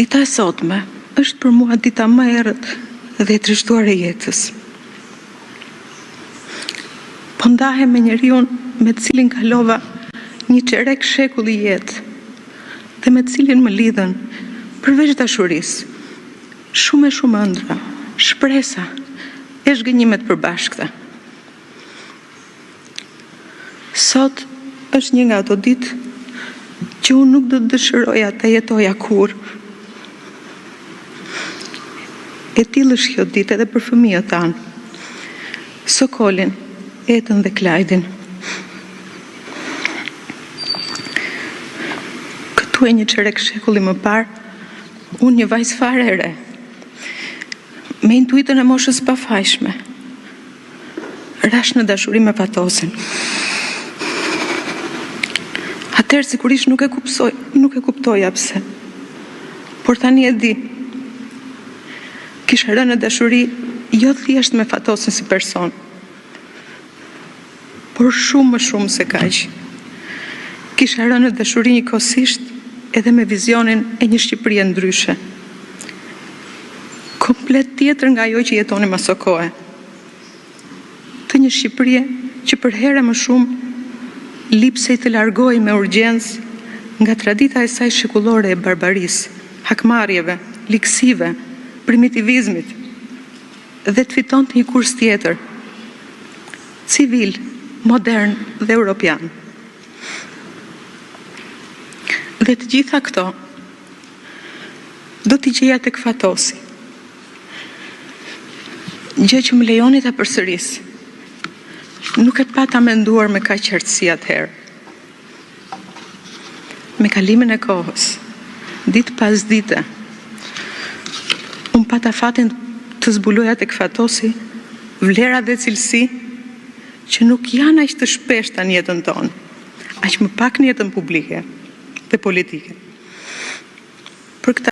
Dita e sotme është për mua dita më e errët dhe e trishtuar e jetës. Po ndahem me njeriu me të cilin kalova një çerek shekulli jetë dhe me të cilin më lidhen përveç dashurisë shumë ëndra, shpresa e zhgënjimet përbashkëta. Sot është një nga ato ditë që unë nuk do të dëshiroja të jetoja kur. E tillë është kjo ditë edhe për fëmijët tanë, Sokolin, Etën dhe Klajdin. Këtu e një çerek shekulli më parë, unë një vajzë fare e re, me intuitën e moshës pafajshme, rash në dashuri me Fatosin. Atëherë sigurisht nuk e kuptoja pse. Por tani e di. Kisha rënë në dashuri jo thjesht me Fatosin si person, por shumë më shumë se kaq. Kisha rënë në dashuri njëkohësisht edhe me vizionin e një Shqipërie ndryshe. Komplet tjetër nga ajo që jetonim aso kohe. Të një Shqipërie që për herë më shumë lipsej të largohej me urgjencë nga tradita e saj shekullore e barbarisë, hakmarrjeve, liksive, primitivizmit, dhe të fitonte një kurs tjetër, civil, modern dhe europian. Dhe të gjitha këto do t'i gjeja tek Fatosi. Gjë që më lejoni ta përsëris. Nuk e pata menduar me kaq qartësi atëherë. Me kalimin e kohës, ditë pas dite, unë pata fatin të zbuloja tek Fatosi vlera dhe cilësi që nuk janë aq të shpeshta në jetën tonë, aq më pak në jetën publike dhe politike. Për këtë